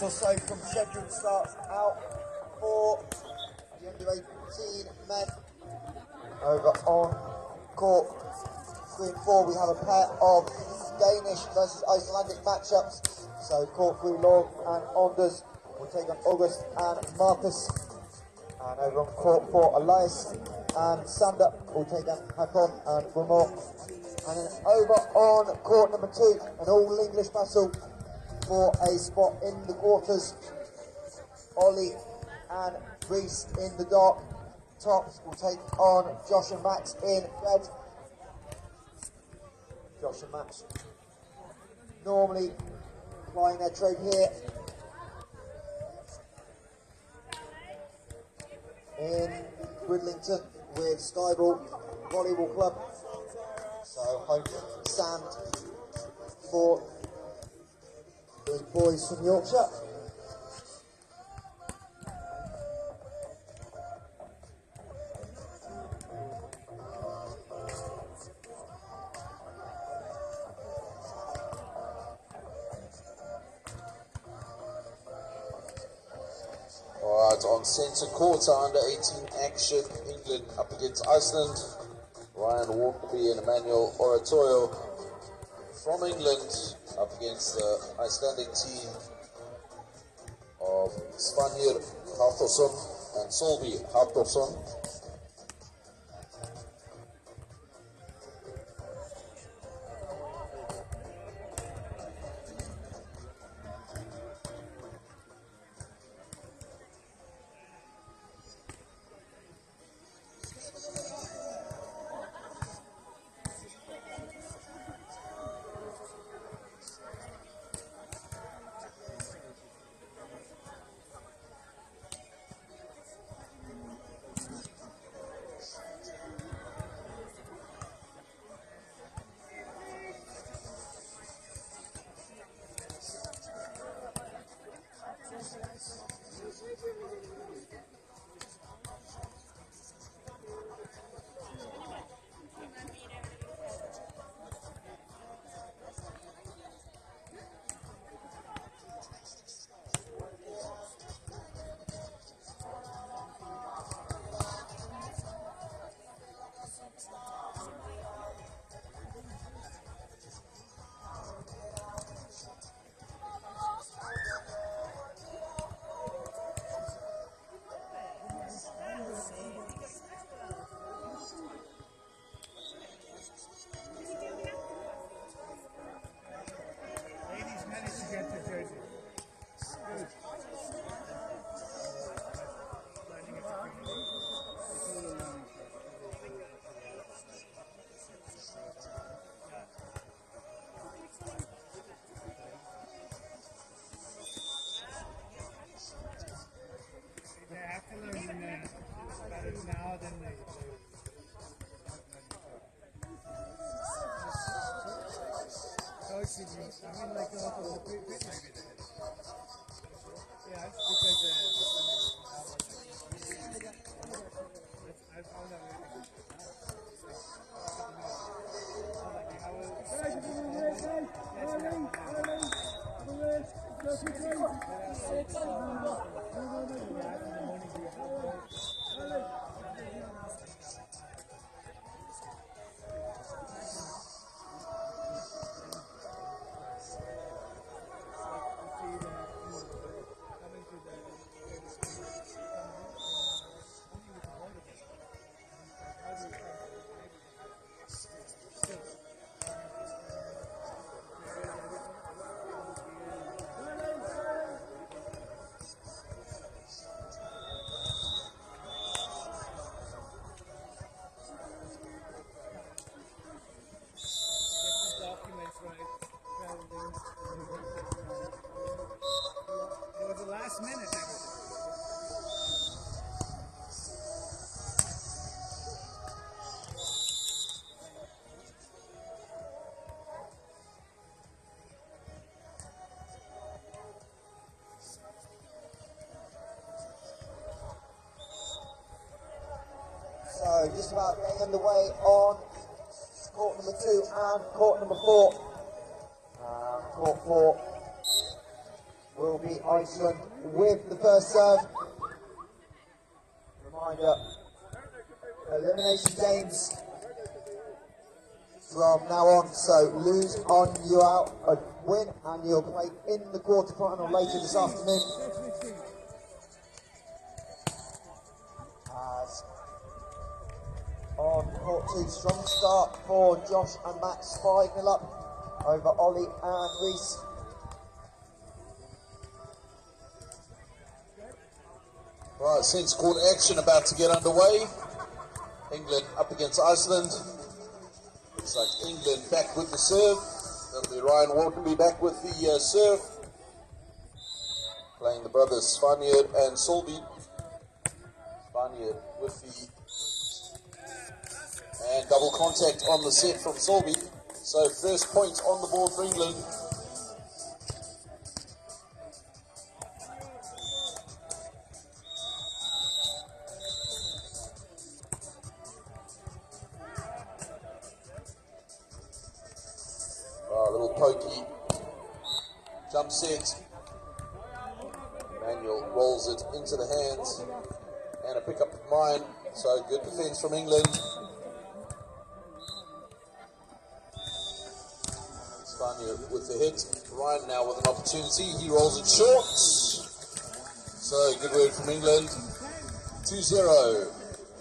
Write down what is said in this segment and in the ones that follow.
or so from scheduled starts out for the under 18 men. Over on court 3 and 4 we have a pair of Danish versus Icelandic matchups. So court 3 Lord and Anders will take on August and Marcus. And over on court 4 Elias and Sander will take on Hakon and Ramon. And then over on court number 2, an all English battle for a spot in the quarters. Ollie and Reese in the dark. Tops will take on Josh and Max in red. Josh and Max normally plying their trade here in Bridlington with Skyball Volleyball Club. So home stand for the boys from Yorkshire. Alright, on centre court, under 18 action, England up against Iceland. Ryan Walkerby and Emmanuel Oratorio from England up against the Icelandic team of Svanhir Halldórsson and Solvi Halldórsson. So just about getting underway on court number 2 and court number 4. Court 4 will be Iceland with the first serve. Reminder, elimination games from now on, so lose on, you out, a win, and you'll play in the quarterfinal later this afternoon. As on court 2, strong start for Josh and Max, 5-0 up over Ollie and Reese. Right, since court action about to get underway. England up against Iceland. Looks like England back with the serve. That'll be Ryan Waterby back with the serve. Playing the brothers Spaniard and Solby. Spaniard with the... And double contact on the set from Solby. So first point on the board for England. Oh, a little pokey jump set. Manuel rolls it into the hands. And a pick up from Ryan. So good defense from England. With the hit, Ryan now with an opportunity, he rolls it short. So good word from England. 2-0.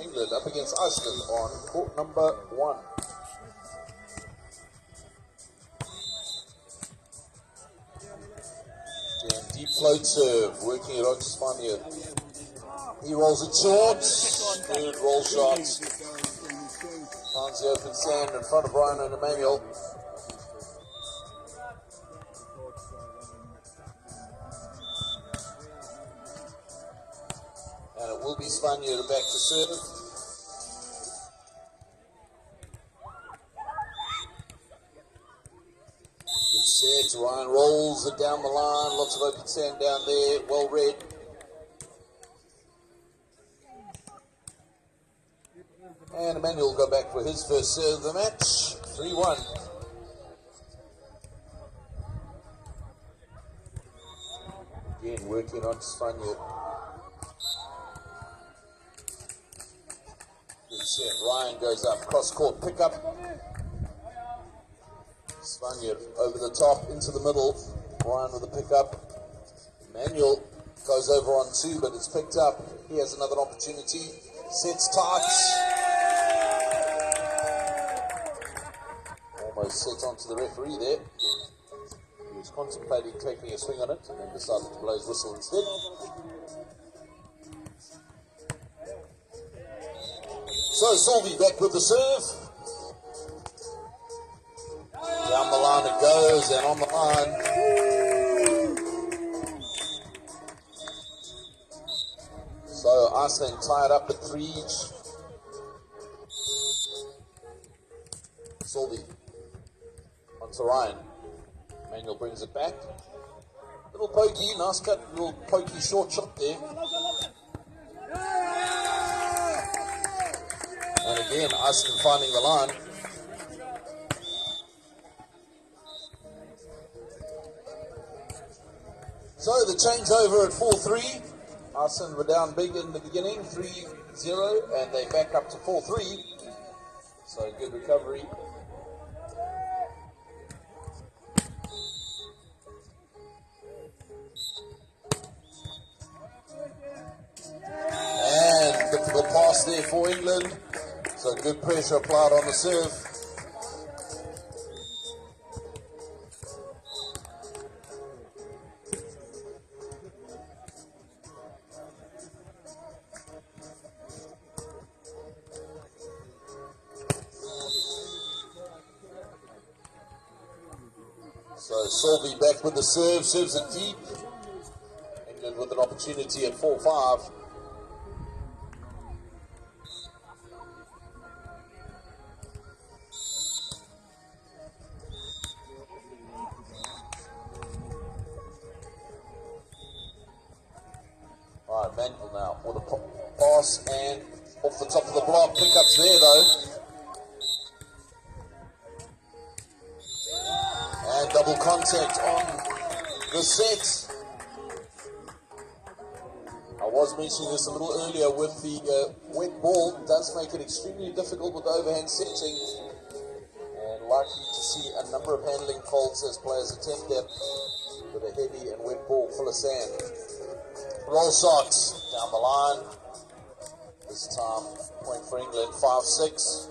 England up against Iceland on court number 1. Again, deep float serve, working it on to Spaniard. He rolls it short. Good roll shot. Finds the open sand in front of Ryan and Emmanuel. And it will be Spaniard back to serve. Good set. Ryan rolls it down the line. Lots of open sand down there. Well read. And Emmanuel will go back for his first serve of the match. 3-1. Again, working on Spaniard. Good set. Ryan goes up. Cross court pickup. Spaniard over the top into the middle. Ryan with a pickup. Emmanuel goes over on 2, but it's picked up. He has another opportunity. Sets tight. Almost set onto the referee there. He was contemplating taking a swing on it and then decided to blow his whistle instead. So Solby back with the serve. Down the line it goes, and on the line. So Iceland tied up at 3 each. Solby onto Ryan. Emmanuel brings it back. Little pokey, nice cut, little pokey short shot there. And again, Arnarsson finding the line. So the changeover at 4-3. Arnarsson were down big in the beginning, 3-0, and they back up to 4-3. So good recovery. And difficult pass there for England. So good pressure applied on the serve. So Solby back with the serve, serves it deep. England with an opportunity at 4-5. Alright, Manuel now with a pass and off the top of the block, pickups there though. And double contact on the set. I was mentioning this a little earlier with the wet ball. It does make it extremely difficult with overhand setting, and likely to see a number of handling faults as players attempt that with a heavy and wet ball full of sand. Roll shot down the line. This time, point for England, 5-6.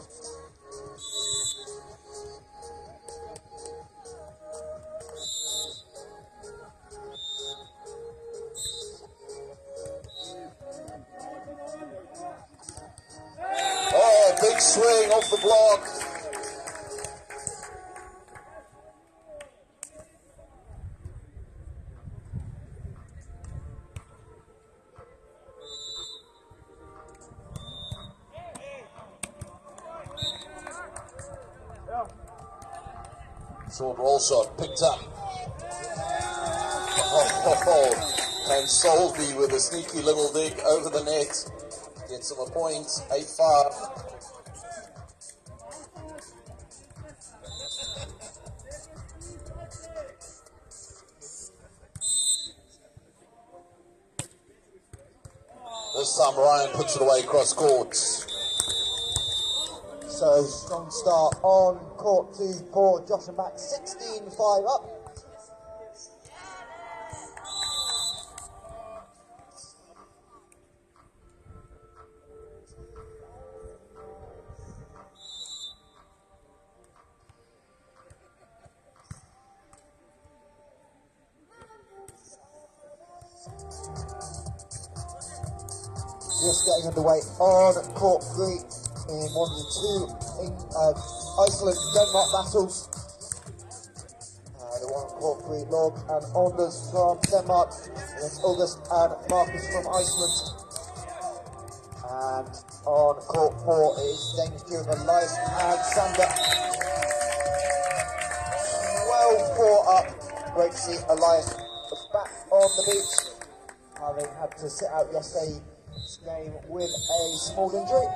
Oh, big swing off the block. Short roll shot, picked up. And Solby with a sneaky little dig over the net. Gets him a point, 8-5. This time Ryan puts it away cross court. So strong start on court 2 for Josh and Max, 16-5 up. Just getting underway on court 3 in one of the two Iceland-Denmark battles. The one on court 3, Log and Anders from Denmark against August and Marcus from Iceland. And on court 4 is Danish duo of Elias and Sander. Well fought up. Great to see Elias back on the beach, having had to sit out yesterday's game with a small injury.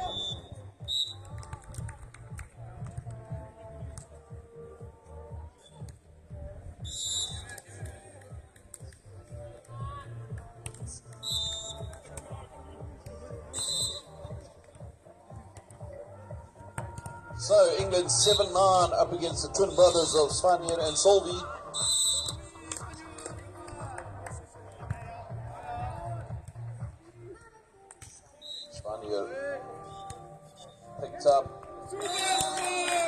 So England 7-9 up against the twin brothers of Svanir and Solby. Svanir picked up,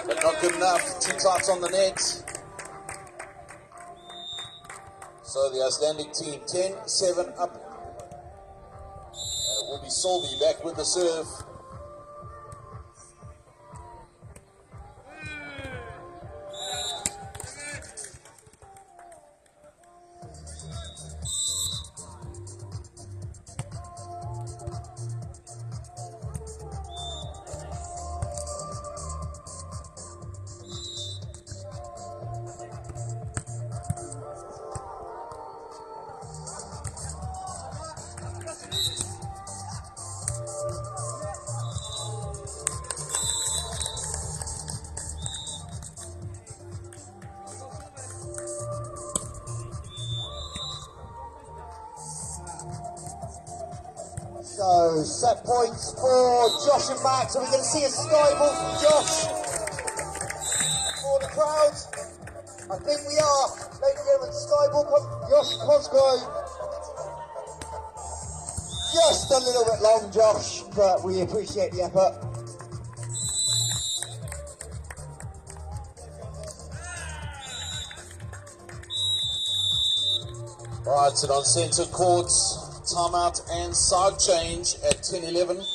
but not good enough. Too tight on the net. So the Icelandic team 10-7 up. And it will be Solby back with the serve. So, set points for Josh and Max. Are we going to see a sky ball from Josh for the crowd? I think we are. Ladies and gentlemen, sky ball from Josh Cosgrove. Just a little bit long, Josh, but we appreciate the effort. Right, and on centre court, timeout and side change at 10-11.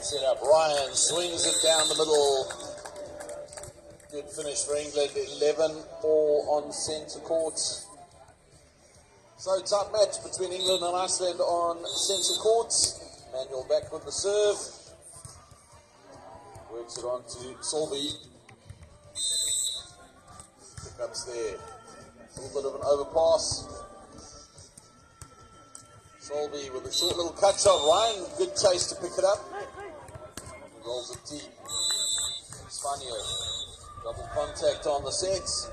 set up. Ryan swings it down the middle. Good finish for England. 11-all on centre court. So tight match between England and Iceland on centre court. Manuel back with the serve. Works it on to Solby. Pickups there. A little bit of an overpass. Solby with a short little cut shot. Ryan, good chase to pick it up. He rolls it deep. Spaniel, double contact on the sets.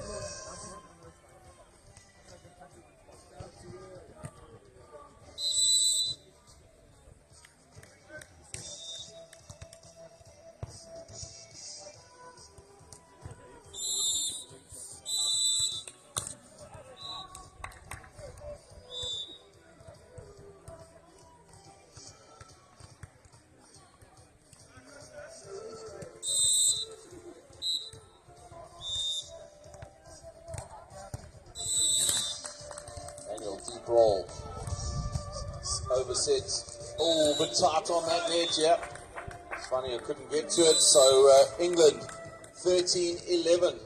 Deep roll. Overset. Oh, bit tight on that net, yeah. It's funny, I couldn't get to it. So England 13-11.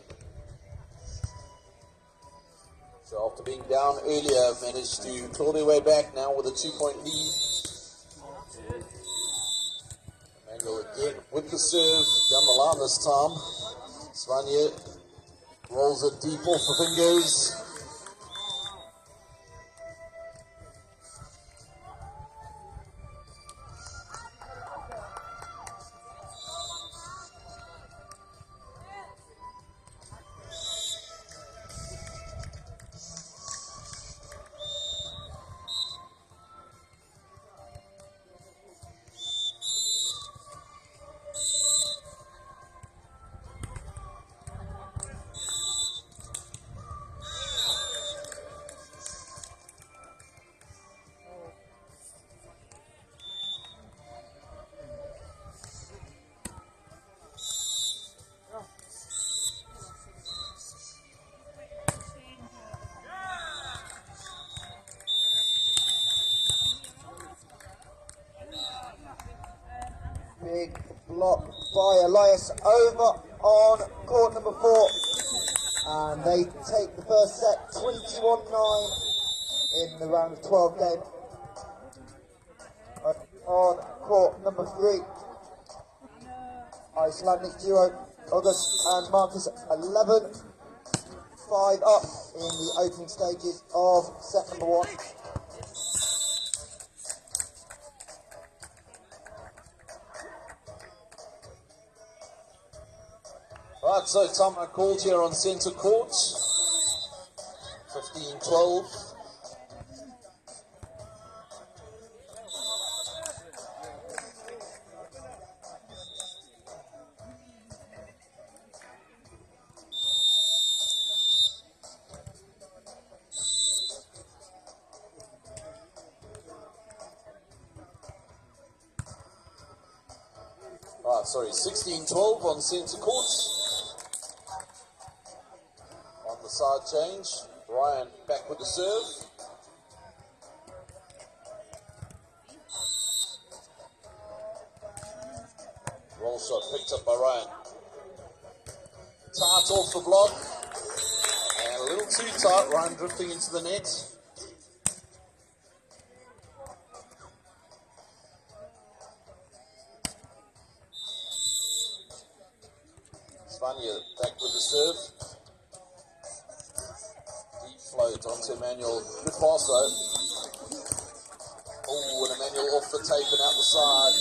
So after being down earlier, managed to claw their way back now with a 2-point lead. Manuel again with the serve down the line this time. Svanja rolls it deep off the fingers. Big block by Elias over on court number 4. And they take the first set 21-9 in the round of 12 game. On court number 3, Icelandic duo August and Marcus 11-5 up in the opening stages of set number 1. Right, so time I called here on centre court. 15-12. Right, sorry, 16-12 on centre court. Side change. Ryan back with the serve. Roll shot picked up by Ryan. Tight off the block. And a little too tight. Ryan drifting into the net. Svanja back with the serve. Float onto Emmanuel. Good pass though. Oh, and Emmanuel off the tape and out the side.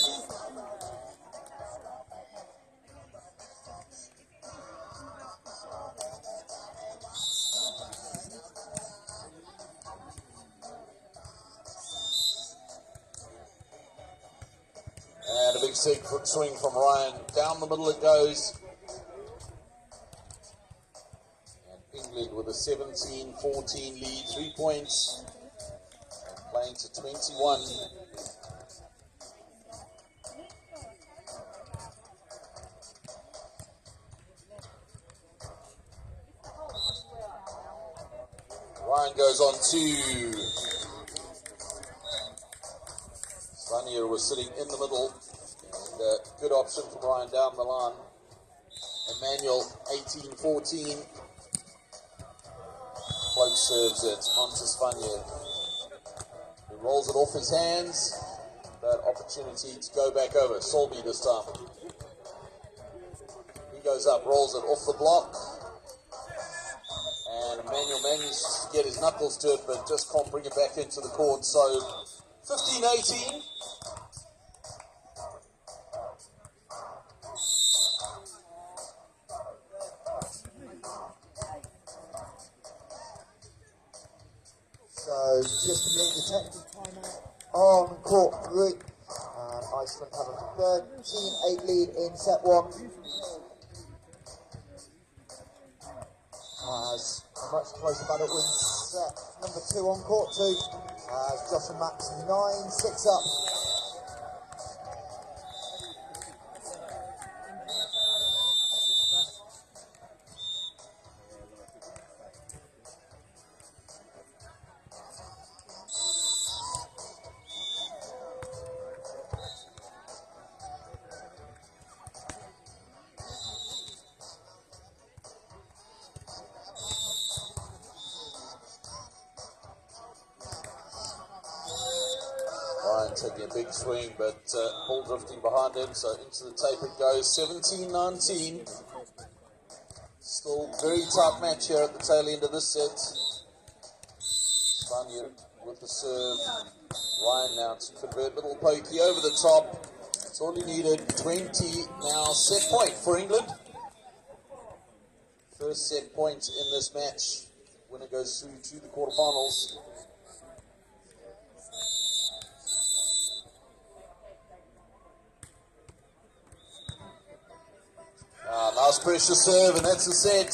And a big 6-foot swing from Ryan. Down the middle it goes. With a 17-14 lead, 3 points, playing to 21. Ryan goes on 2. Svanja was sitting in the middle. The good option from Ryan down the line. Emmanuel, 18-14. Bloke serves it onto Spaniard. He rolls it off his hands. That opportunity to go back over. Solby this time. He goes up, rolls it off the block. And Emmanuel manages to get his knuckles to it, but just can't bring it back into the court. So 15-18. So just to leave the technical timeout on court 3. Iceland have a 13-8 lead in set 1. As a much closer battle wins set number 2 on court 2. As Josh and Max 9-6 up. Taking a big swing, but ball drifting behind him, so into the tape it goes. 17-19. Still very tough match here at the tail end of this set. Spaniard with the serve. Ryan now to convert little pokey over the top. That's all he needed. 20 now. Set point for England. First set point in this match. Winner goes through to the quarterfinals. Nice pressure serve, and that's the set.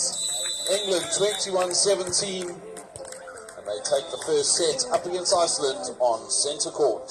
England 21-17, and they take the first set up against Iceland on centre court.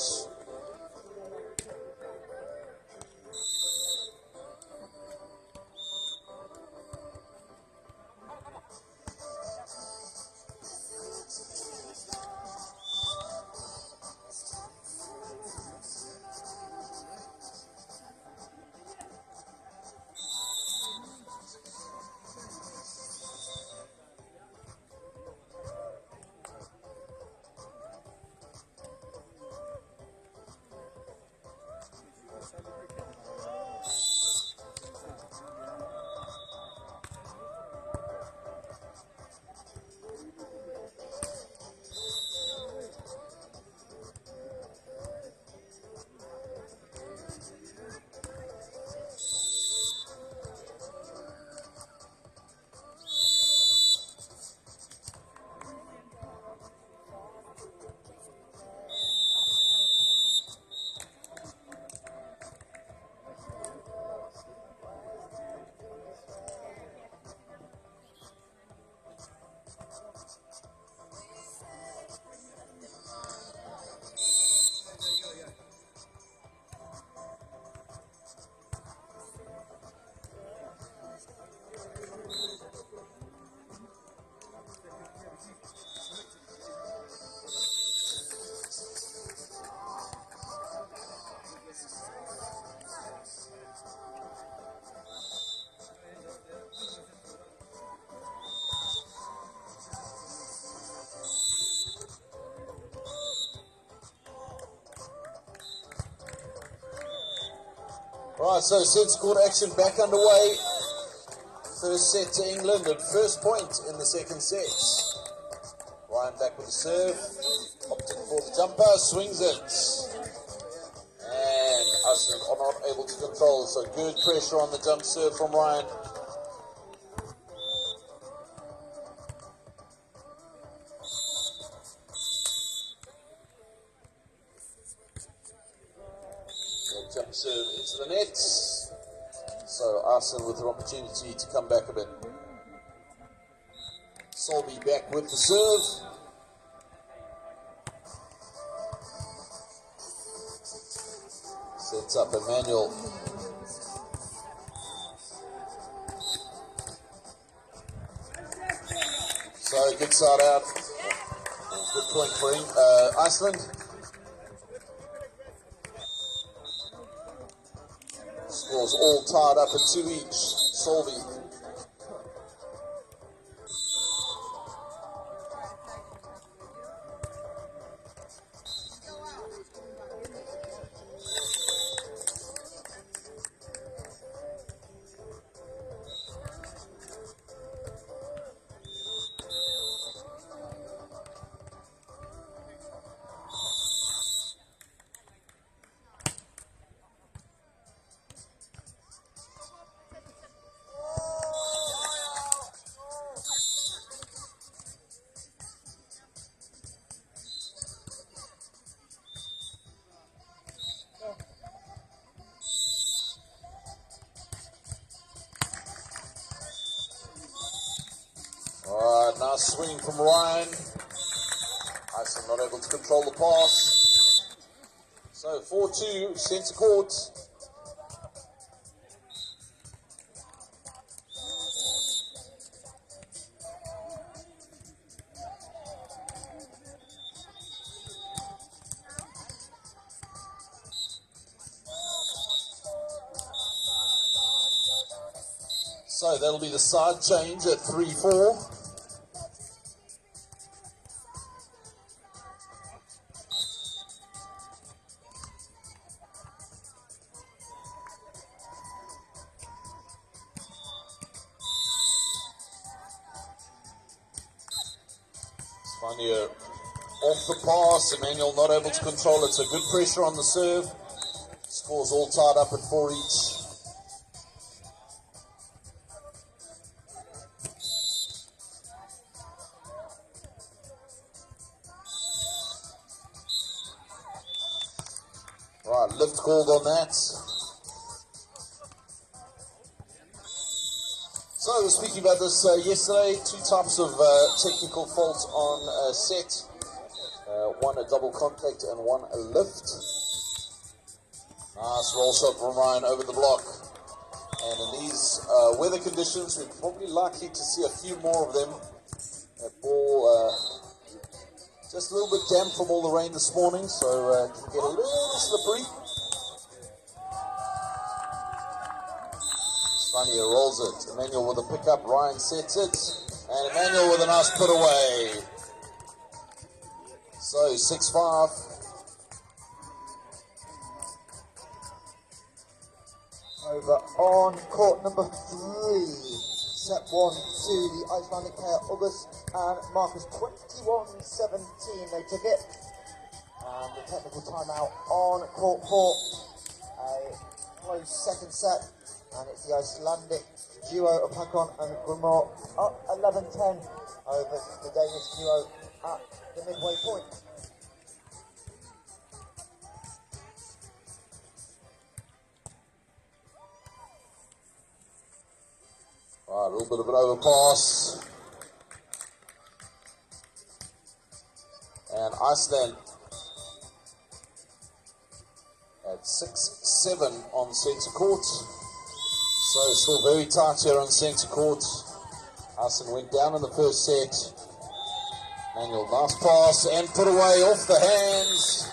Right, so centre court action back underway. First set to England and first point in the second set. Ryan back with the serve, opting for the jumper, swings it. And Iceland are not able to control, so good pressure on the jump serve from Ryan. Jump serve into the net. So Arnarsson with an opportunity to come back a bit. Solby back with the serve. Sets up Emmanuel. So good start out. Good point for Iceland. Scores all tied up at 2 each. Solvi. Alright, nice swing from Ryan. Iceland not able to control the pass. So 4-2, centre court. So that'll be the side change at 3-4. Spanier off the pass, Emmanuel not able to control it, so good pressure on the serve. Scores all tied up at 4 each. Right, lift called on that. So, we were speaking about this yesterday, 2 types of technical faults on a set. One a double contact and one a lift. Nice roll shot from Ryan over the block. And in these weather conditions, we're probably likely to see a few more of them. That ball just a little bit damp from all the rain this morning, so it can get a little slippery. Spanier rolls it. Emmanuel with a pickup. Ryan sets it. And Emmanuel with a nice put away. So 6-5. Over on court number 3. Set 1 to the Icelandic pair, August and Marcus. 21-17 they took it. And the technical timeout on court 4. A close second set. And it's the Icelandic duo of Hakon and Grimor up 11-10 over the Danish duo at the midway point. Right, a little bit of an overpass. And Iceland at 6-7 on centre court. So still very tight here on centre court. Arnarsson went down in the first set. Manuel, nice pass and put away off the hands.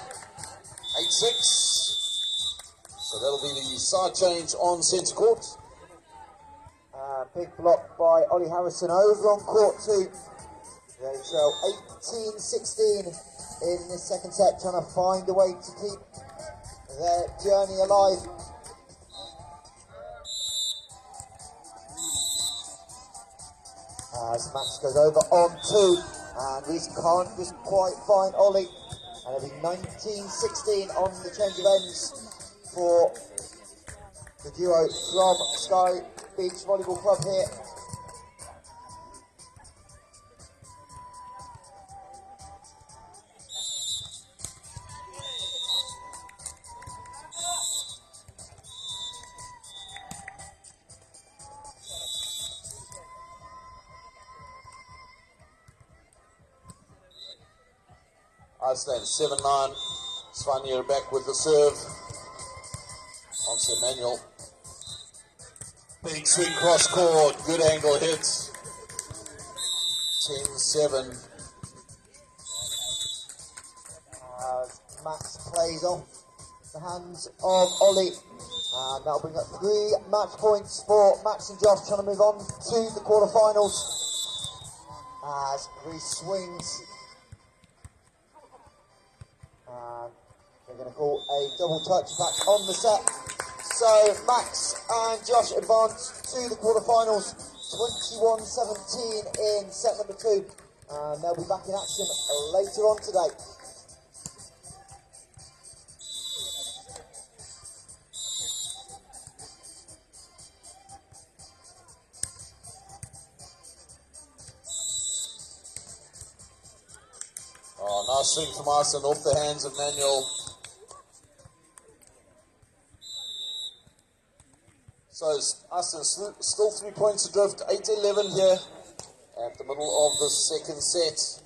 8-6. So that'll be the side change on centre court. Big block by Ollie Harrison over on court 2. They trail 18-16 in this second set, trying to find a way to keep their journey alive. As Max goes over on 2, and we can't just quite find Ollie. And it'll be 19-16 on the change of ends for the duo from Sky Beach Volleyball Club here. Iceland 7-9. Spanier back with the serve. Onto Emmanuel. Big swing cross court. Good angle hit. 10-7. Max plays off the hands of Ollie. And that'll bring up 3 match points for Max and Josh, trying to move on to the quarterfinals. As Reese swings. And they're going to call a double touch back on the set. So Max and Josh advance to the quarterfinals, 21-17 in set number 2. And they'll be back in action later on today. Oh, nice swing from Arnarsson off the hands of Manuel. So Arnarsson still 3 points adrift, 8-11 here at the middle of the second set.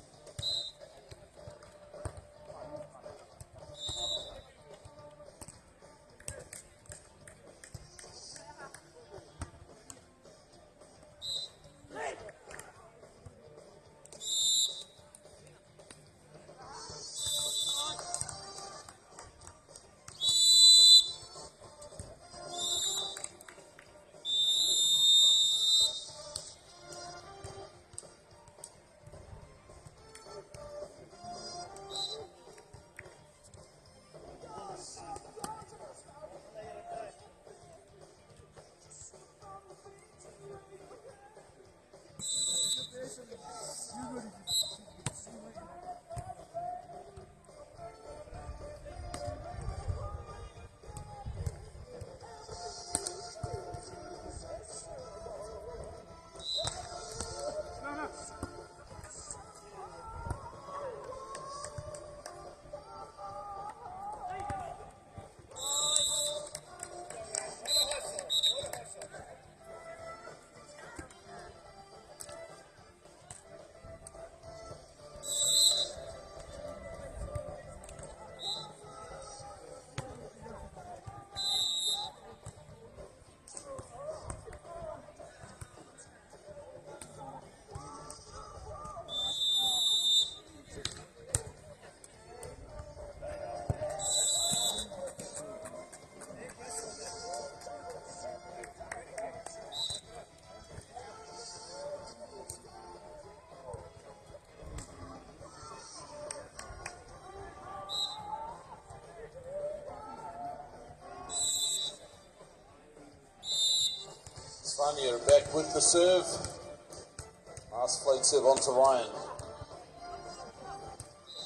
You're back with the serve. Nice float serve onto Ryan.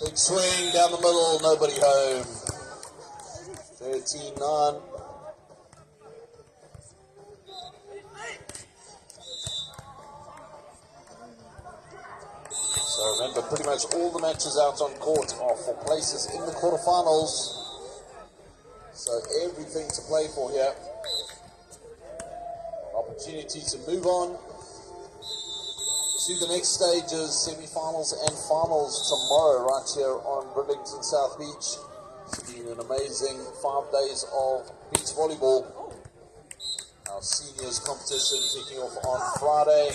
Big swing down the middle, nobody home. 13-9. So remember, pretty much all the matches out on court are for places in the quarterfinals. So everything to play for here. Opportunity to move on to the next stages, semi-finals and finals tomorrow right here on Bridlington South Beach. It's been an amazing 5 days of beach volleyball. Our seniors competition kicking off on Friday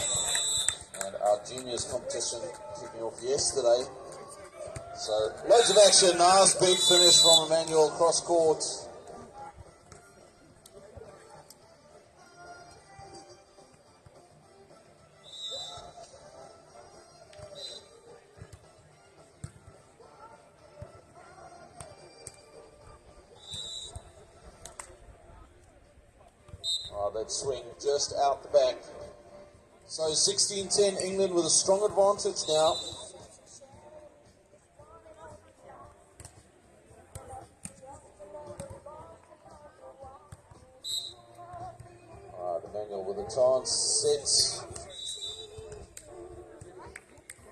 and our juniors competition kicking off yesterday. So loads of action. Nice big finish from Emmanuel cross court. That swing just out the back. So 16-10 England with a strong advantage now. Emmanuel with a chance. Set.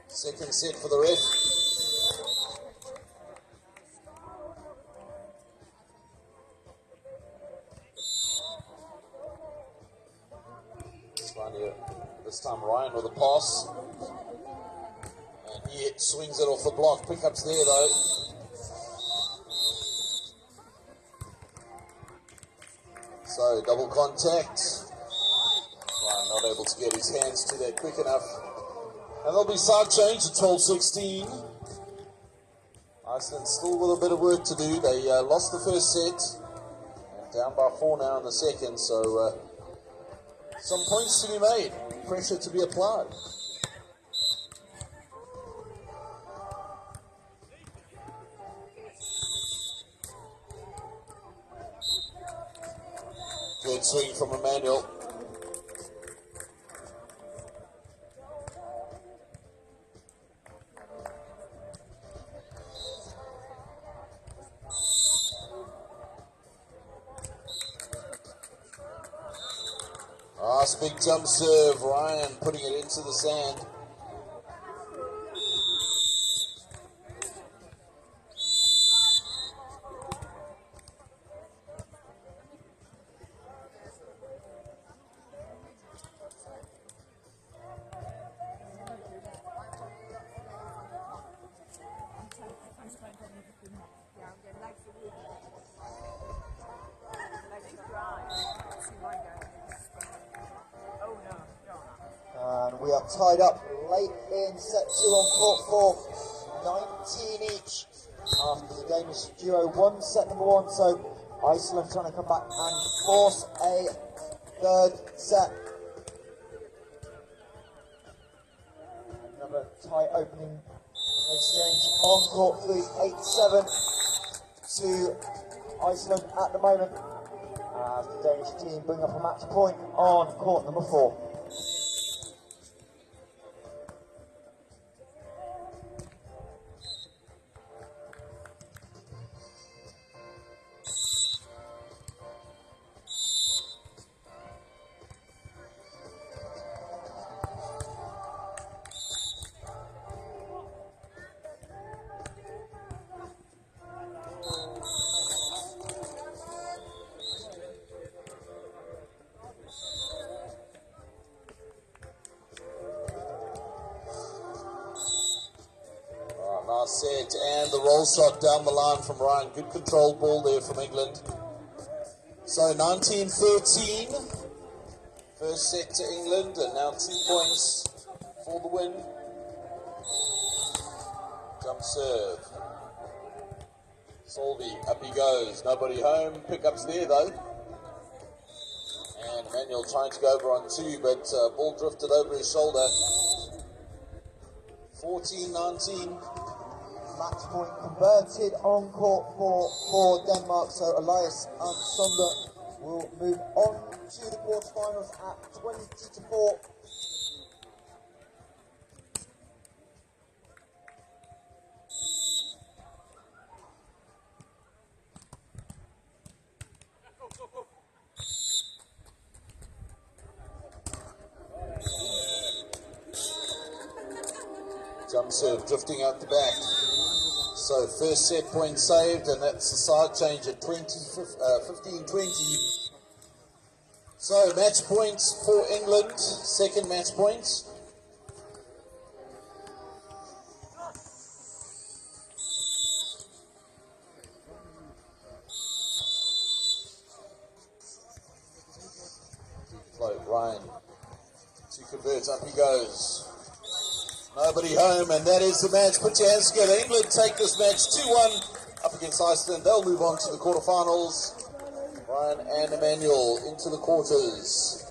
Second set for the ref. This time Ryan with a pass. And he swings it off the block. Pickups there though. So double contact. Ryan not able to get his hands to that quick enough. And there'll be side change to 12-16. Iceland still with a bit of work to do. They lost the first set. And Down by 4 now in the second, so some points to be made. Pressure to be applied. Good swing from Emmanuel. Nice big jump serve, Ryan putting it into the sand. And we are tied up late in set 2 on court 4, 19 each. After the Danish duo won set number 1, so Iceland trying to come back and force a third set. Another tight opening exchange on court 3, 8-7 to Iceland at the moment. As the Danish team bring up a match point on court number 4. Nice set, and the roll shot down the line from Ryan. Good controlled ball there from England. So 19-13. First set to England, and now 2 points for the win. Jump serve. Solby, up he goes. Nobody home. Pickups there though. And Emmanuel trying to go over on 2, but ball drifted over his shoulder. 14-19. Match point converted on court 4 for Denmark, so Elias and Sunder will move on to the quarterfinals at 20-4. Jump serve drifting out the back. So first set point saved, and that's the side change at 15-20. So match points for England, second match points. Float, Ryan to convert, up he goes. Nobody home, and that is the match. Put your hands together. England take this match 2-1 up against Iceland. They'll move on to the quarterfinals. Ryan and Emmanuel into the quarters.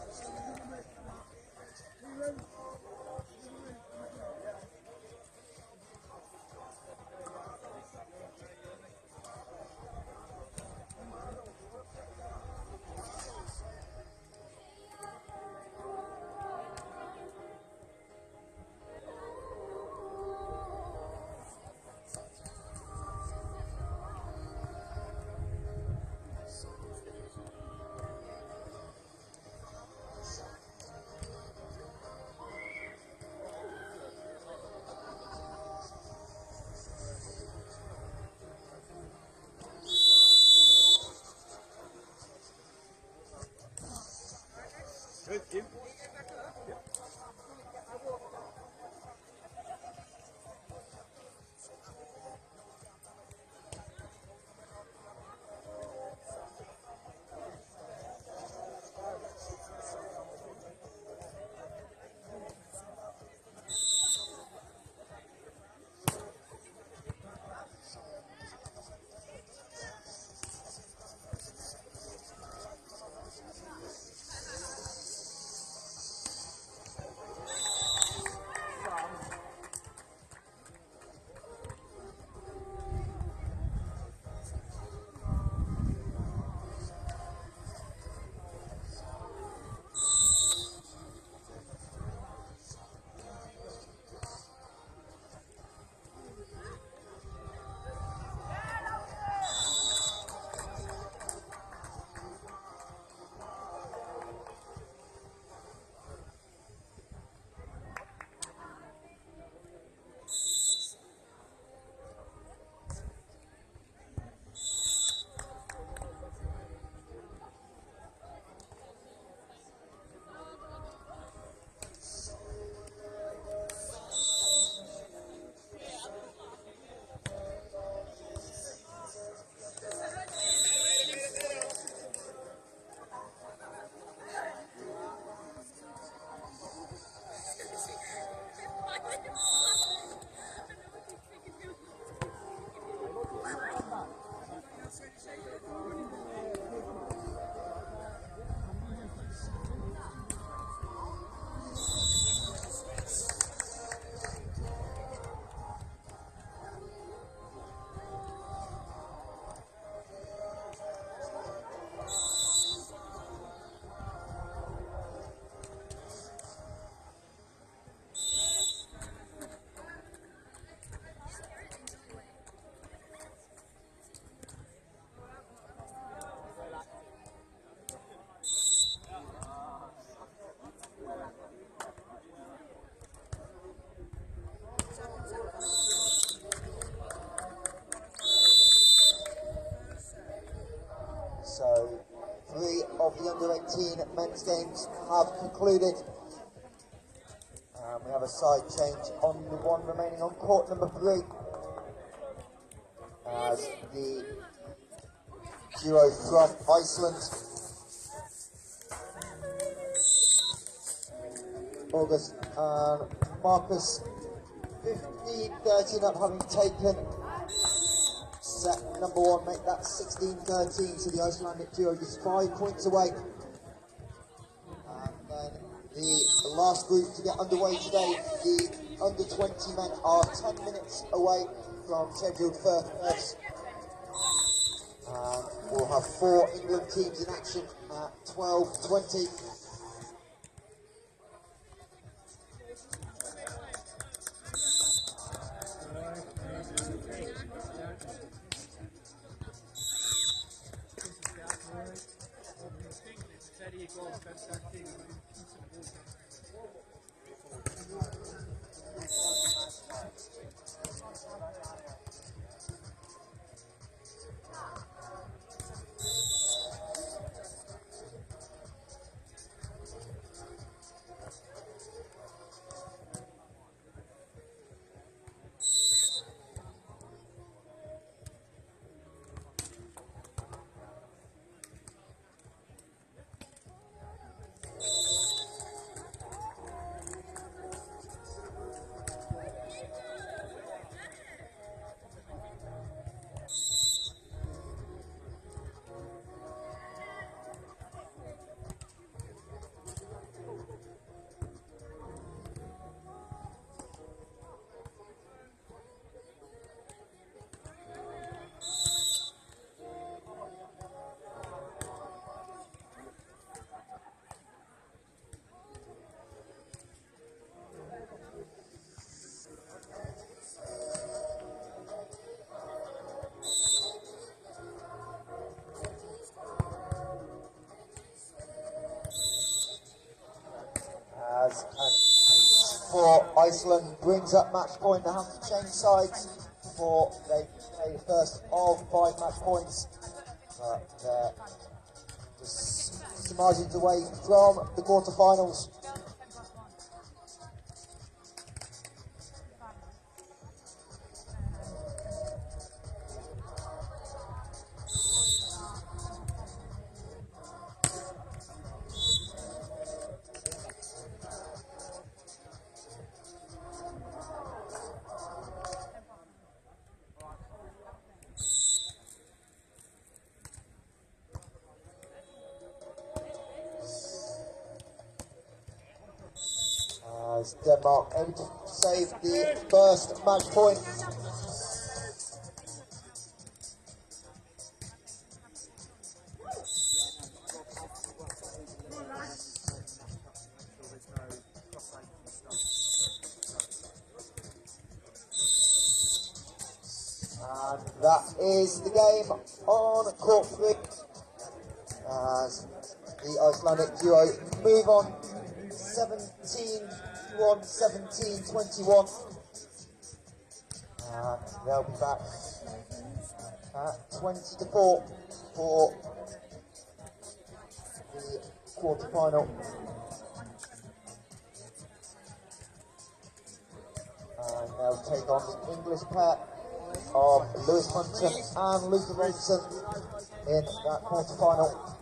So, 3 of the under-18 men's games have concluded. We have a side change on the one remaining on court number 3. As the duo from Iceland, August and Marcus, 15-13 up, having taken set number 1, make that 16-13, so the Icelandic duo is 5 points away. And then the last group to get underway today, the under 20 men, are 10 minutes away from scheduled first. And we'll have 4 England teams in action at 12:20. As an 8 for Iceland brings up match point, they have to change sides before they play the first of 5 match points. But they're just some margins away from the quarterfinals. As Denmark able to save the first match point. And that is the game on court 3 as the Icelandic duo move on 17-1, 17-21, and they'll be back at 20-4 for the quarter-final. And they'll take on the English pair of Lewis Munson and Luther Robinson in that quarter-final.